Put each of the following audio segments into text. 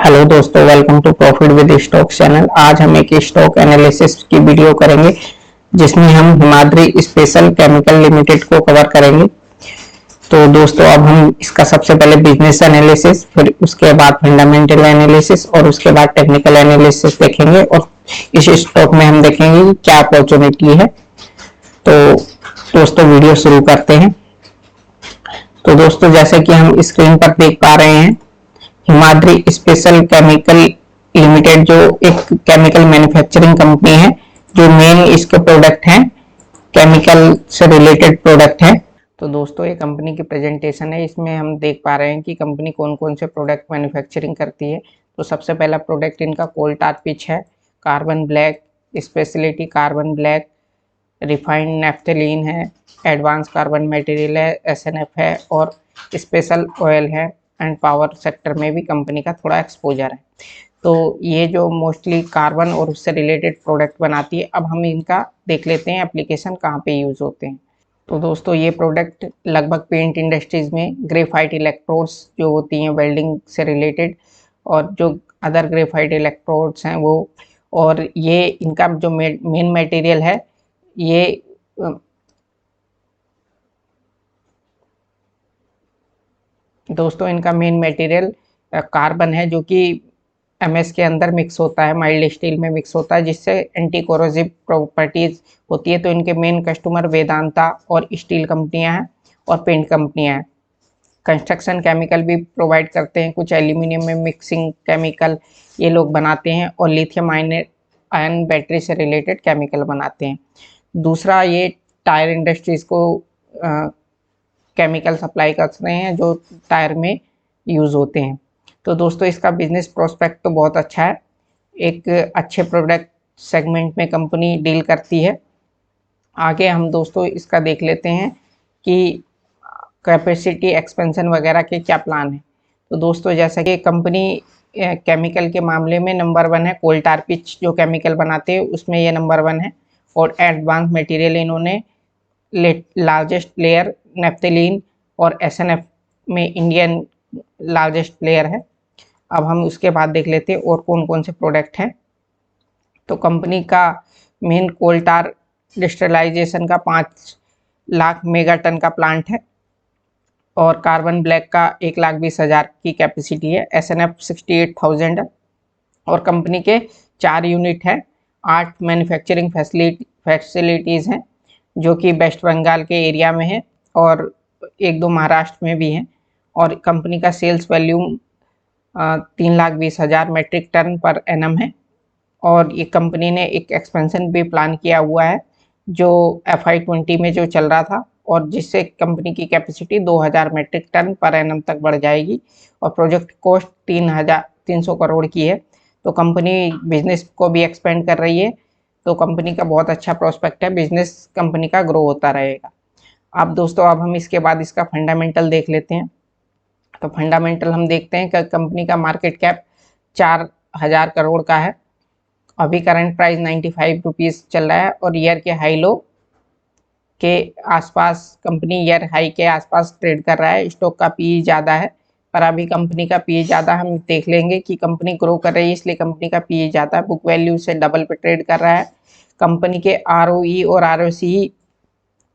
Hello दोस्तों, welcome to profit with stock channel. आज हम एक स्टॉक एनालिसिस की वीडियो करेंगे जिसमें हम हिमाद्री स्पेशल केमिकल लिमिटेड को कवर करेंगे। तो दोस्तों, अब हम इसका सबसे पहले बिजनेस एनालिसिस, फिर उसके बाद फंडामेंटल एनालिसिस और उसके बाद टेक्निकल एनालिसिस देखेंगे और इस स्टॉक में हम देखेंगे कि क्या अपॉर्चुनिटी है। तो दोस्तों, वीडियो शुरू करते हैं। तो दोस्तों, जैसे कि हम स्क्रीन पर देख पा रहे हैं, हिमाद्री स्पेशल केमिकल लिमिटेड जो एक केमिकल मैन्युफैक्चरिंग कंपनी है, जो मेन इसके प्रोडक्ट हैं केमिकल से रिलेटेड प्रोडक्ट है। तो दोस्तों, ये कंपनी की प्रेजेंटेशन है। इसमें हम देख पा रहे हैं कि कंपनी कौन कौन से प्रोडक्ट मैन्युफैक्चरिंग करती है। तो सबसे पहला प्रोडक्ट इनका कोल टार पिच है, carbon black speciality carbon black, refined naphthalene है, एडवांस कार्बन मटेरियल है, एसएनएफ है और स्पेशल ऑयल है एंड पावर सेक्टर में भी कंपनी का थोड़ा एक्सपोजर है। तो ये जो मोस्टली कार्बन और उससे रिलेटेड प्रोडक्ट बनाती है। अब हम इनका देख लेते हैं एप्लीकेशन कहाँ पे यूज़ होते हैं। तो दोस्तों, ये प्रोडक्ट लगभग पेंट इंडस्ट्रीज में ग्रेफाइट इलेक्ट्रोड्स जो होती हैं वेल्डिंग से रिलेटेड, और जो अदर ग्रेफाइट इलेक्ट्रोड्स हैं वो, और ये इनका जो मेन मटेरियल है, ये दोस्तों इनका मेन मटेरियल कार्बन है, जो कि एमएस के अंदर मिक्स होता है, माइल्ड स्टील में मिक्स होता है, जिससे एंटी कोरोसिव प्रॉपर्टीज होती है। तो इनके मेन कस्टमर वेदांता और स्टील कंपनियां हैं और पेंट कंपनियां हैं। कंस्ट्रक्शन केमिकल भी प्रोवाइड करते हैं, कुछ एल्यूमिनियम में मिक्सिंग केमिकल ये लोग बनाते हैं, और लिथियम आयन बैटरी से रिलेटेड केमिकल बनाते हैं। दूसरा, ये टायर इंडस्ट्रीज को केमिकल सप्लाई कर रहे हैं जो टायर में यूज़ होते हैं। तो दोस्तों, इसका बिजनेस प्रोस्पेक्ट तो बहुत अच्छा है। एक अच्छे प्रोडक्ट सेगमेंट में कंपनी डील करती है। आगे हम दोस्तों इसका देख लेते हैं कि कैपेसिटी एक्सपेंशन वगैरह के क्या प्लान है। तो दोस्तों, जैसा कि कंपनी केमिकल के मामले में नंबर 1 है, कोल टार पिच जो केमिकल बनाते हैं उसमें ये नंबर 1 है, और एडवांस मटेरियल इन्होंने लार्जेस्ट प्लेयर नेफ्थलीन और एसएनएफ में इंडियन लार्जेस्ट प्लेयर है। अब हम उसके बाद देख लेते हैं और कौन कौन से प्रोडक्ट हैं। तो कंपनी का मेन कोल टार डिस्टरलाइजेशन का 5 लाख मेगा टन का प्लांट है, और कार्बन ब्लैक का 1,20,000 की कैपेसिटी है, एसएनएफ 68,000 है, और कंपनी के 4 यूनिट है, 8 मैन्युफैक्चरिंग फैसिलिटीज़ हैं जो कि वेस्ट बंगाल के एरिया में है और 1-2 महाराष्ट्र में भी हैं। और कंपनी का sales volume 3,20,000 metric ton per annum है, और ये कंपनी ने एक एक्सपेंशन भी प्लान किया हुआ है जो FY20 में जो चल रहा था, और जिससे कंपनी की capacity 2,000 metric ton per annum तक बढ़ जाएगी, और प्रोजेक्ट कॉस्ट 3,300 करोड़ की है। तो कंपनी बिजनेस को भी एक्सपेंड कर रही है। तो कंपनी का बहुत अच्छा प्रोस्पेक्ट है, बिजनेस कंपनी का ग्रो होता रहेगा। अब दोस्तों, अब हम इसके बाद इसका फंडामेंटल देख लेते हैं। तो फंडामेंटल हम देखते हैं कि कंपनी का मार्केट कैप 4,000 करोड़ का है। अभी करंट प्राइस 95 रुपीज़ चल रहा है, और ईयर के हाई लो के आसपास कंपनी ईयर हाई के आसपास ट्रेड कर रहा है। स्टॉक का पीई ज़्यादा है, पर अभी कंपनी का पीई ज़्यादा, हम देख लेंगे कि कंपनी ग्रो कर रही है इसलिए कंपनी का पीई ज़्यादा है। बुक वैल्यू से डबल पे ट्रेड कर रहा है। कंपनी के ROE और ROCE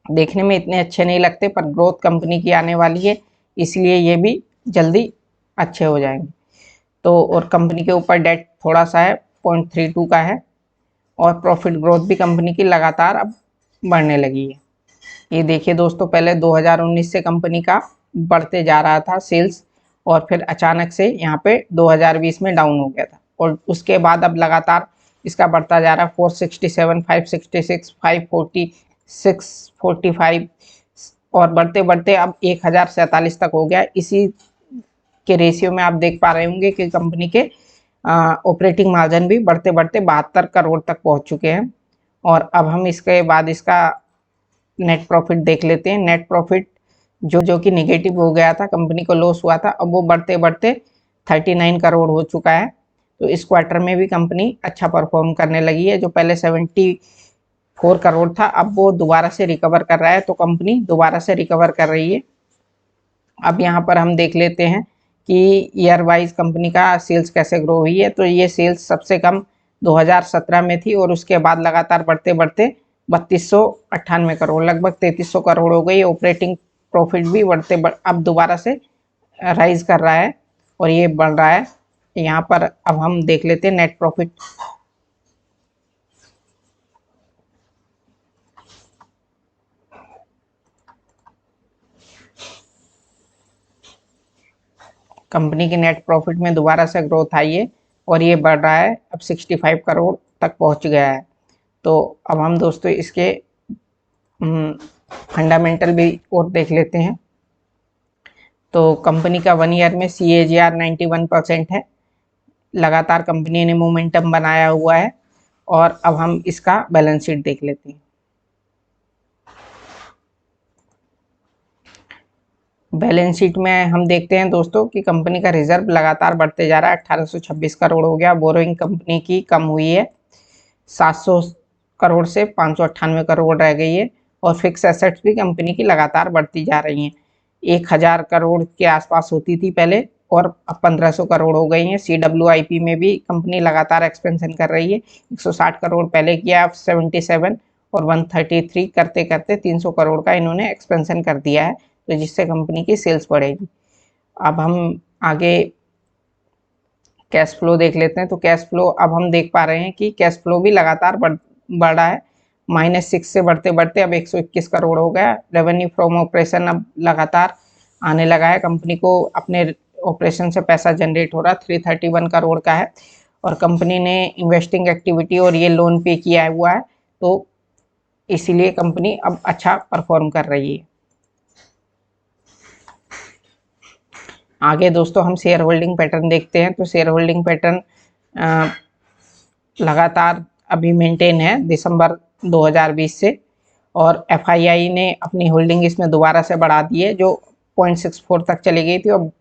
देखने में इतने अच्छे नहीं लगते, पर ग्रोथ कंपनी की आने वाली है, इसलिए ये भी जल्दी अच्छे हो जाएंगे। तो और कंपनी के ऊपर डेट थोड़ा सा है, 0.32 का है, और प्रॉफिट ग्रोथ भी कंपनी की लगातार अब बढ़ने लगी है। ये देखिए दोस्तों, पहले 2019 से कंपनी का बढ़ते जा रहा था सेल्स, और फिर अचानक से यहाँ पे 2020 में डाउन हो गया था, और उसके बाद अब लगातार इसका बढ़ता जा रहा है। 467, 566, 546, 45, और बढ़ते बढ़ते अब 1,047 तक हो गया। इसी के रेशियो में आप देख पा रहे होंगे कि कंपनी के ऑपरेटिंग मार्जिन भी बढ़ते बढ़ते 72 करोड़ तक पहुंच चुके हैं। और अब हम इसके बाद इसका नेट प्रॉफिट देख लेते हैं। नेट प्रॉफिट जो कि नेगेटिव हो गया था, कंपनी को लॉस हुआ था, अब वो बढ़ते बढ़ते 39 करोड़ हो चुका है। तो इस क्वार्टर में भी कंपनी अच्छा परफॉर्म करने लगी है। जो पहले 74 करोड़ था, अब वो दोबारा से रिकवर कर रहा है। तो कंपनी दोबारा से रिकवर कर रही है। अब यहाँ पर हम देख लेते हैं कि ईयर वाइज कंपनी का सेल्स कैसे ग्रो हुई है। तो ये सेल्स सबसे कम 2017 में थी और उसके बाद लगातार बढ़ते बढ़ते 3298 करोड़, लगभग 3300 करोड़ हो गई। ऑपरेटिंग प्रॉफिट भी अब दोबारा से राइज कर रहा है और ये बढ़ रहा है। यहाँ पर अब हम देख लेते हैं नेट प्रॉफिट। कंपनी की नेट प्रॉफिट में दोबारा से ग्रोथ आई है और ये बढ़ रहा है, अब 65 करोड़ तक पहुंच गया है। तो अब हम दोस्तों इसके फंडामेंटल भी और देख लेते हैं। तो कंपनी का 1 ईयर में CAGR 91% है। लगातार कंपनी ने मोमेंटम बनाया हुआ है। और अब हम इसका बैलेंस शीट देख लेते हैं। बैलेंस शीट में हम देखते हैं दोस्तों कि कंपनी का रिजर्व लगातार बढ़ते जा रहा है, 1826 करोड़ हो गया। बोरोइंग कंपनी की कम हुई है, 700 करोड़ से 598 करोड़ रह गई है। और फिक्स एसेट्स भी कंपनी की लगातार बढ़ती जा रही हैं, 1000 करोड़ के आसपास होती थी पहले और अब 1500 करोड़ हो गई हैं। CWIP में भी कंपनी लगातार एक्सपेंशन कर रही है, 160 करोड़ पहले किया, अब 77 और 133 करते करते 300 करोड़ का इन्होंने एक्सपेंशन कर दिया है, तो जिससे कंपनी की सेल्स बढ़ेगी। अब हम आगे कैश फ्लो देख लेते हैं। तो कैश फ्लो अब हम देख पा रहे हैं कि कैश फ्लो भी लगातार बढ़ रहा है, -6 से बढ़ते बढ़ते अब 121 करोड़ हो गया। रेवेन्यू फ्रॉम ऑपरेशन अब लगातार आने लगा है, कंपनी को अपने ऑपरेशन से पैसा जनरेट हो रहा है, 331 करोड़ का है। और कंपनी ने इन्वेस्टिंग एक्टिविटी और ये लोन पे किया हुआ है, तो इसीलिए कंपनी अब अच्छा परफॉर्म कर रही है। आगे दोस्तों हम शेयर होल्डिंग पैटर्न देखते हैं। तो शेयर होल्डिंग पैटर्न लगातार अभी मेंटेन है दिसंबर 2020 से। और FII ने अपनी होल्डिंग इसमें दोबारा से बढ़ा दी है, जो 0.64 तक चली गई थी और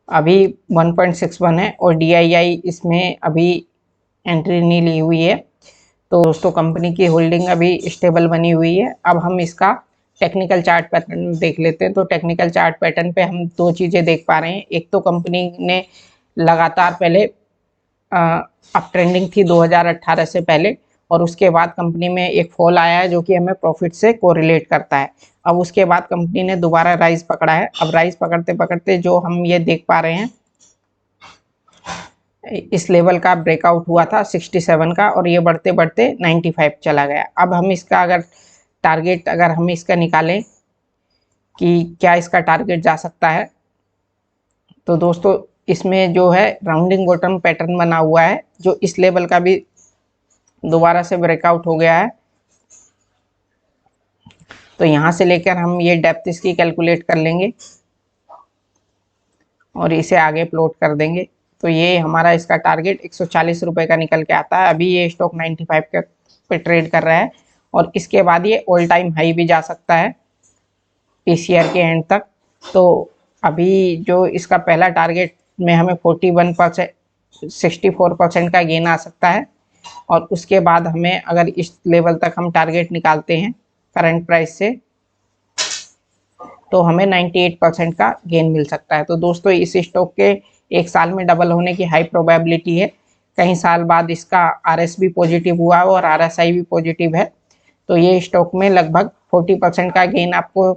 अभी 1.61 है। और DII इसमें अभी एंट्री नहीं ली हुई है। तो दोस्तों कंपनी की होल्डिंग अभी स्टेबल बनी हुई है। अब हम इसका टेक्निकल चार्ट पैटर्न देख लेते हैं। तो टेक्निकल चार्ट पैटर्न पे हम दो चीज़ें देख पा रहे हैं। एक तो कंपनी ने लगातार पहले अप ट्रेंडिंग थी 2018 से पहले, और उसके बाद कंपनी में एक फॉल आया है जो कि हमें प्रॉफिट से कोरिलेट करता है। अब उसके बाद कंपनी ने दोबारा राइज पकड़ा है। अब राइज पकड़ते पकड़ते जो हम ये देख पा रहे हैं, इस लेवल का ब्रेकआउट हुआ था 67 का और ये बढ़ते बढ़ते 95 चला गया। अब हम इसका अगर हम इसका निकालें कि क्या इसका टारगेट जा सकता है, तो दोस्तों इसमें जो है राउंडिंग बॉटम पैटर्न बना हुआ है, जो इस लेवल का भी दोबारा से ब्रेकआउट हो गया है। तो यहाँ से लेकर हम ये डेप्थ इसकी कैलकुलेट कर लेंगे और इसे आगे प्लॉट कर देंगे। तो ये हमारा इसका टारगेट 140 रुपये का निकल के आता है। अभी ये स्टॉक 95 के पे ट्रेड कर रहा है और इसके बाद ये ऑल टाइम हाई भी जा सकता है PCR के एंड तक। तो अभी जो इसका पहला टारगेट में हमें 41%, 64% का गेन आ सकता है। और उसके बाद हमें अगर इस लेवल तक हम टारगेट निकालते हैं करंट प्राइस से, तो हमें 98% का गेन मिल सकता है। तो दोस्तों इस स्टॉक के एक साल में डबल होने की हाई प्रोबेबिलिटी है। कई साल बाद इसका RS भी पॉजिटिव हुआ है और RSI भी पॉजिटिव है। तो ये स्टॉक में लगभग 40% का गेन आपको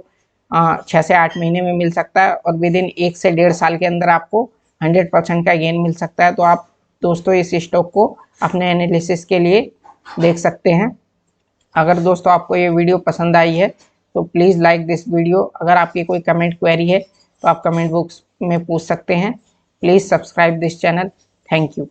6 से 8 महीने में मिल सकता है और विद इन 1 से 1.5 साल के अंदर आपको 100% का गेन मिल सकता है। तो आप दोस्तों इस स्टॉक को अपने एनालिसिस के लिए देख सकते हैं। अगर दोस्तों आपको ये वीडियो पसंद आई है तो प्लीज़ लाइक दिस वीडियो। अगर आपकी कोई कमेंट क्वेरी है तो आप कमेंट बॉक्स में पूछ सकते हैं। Please subscribe this channel. Thank you.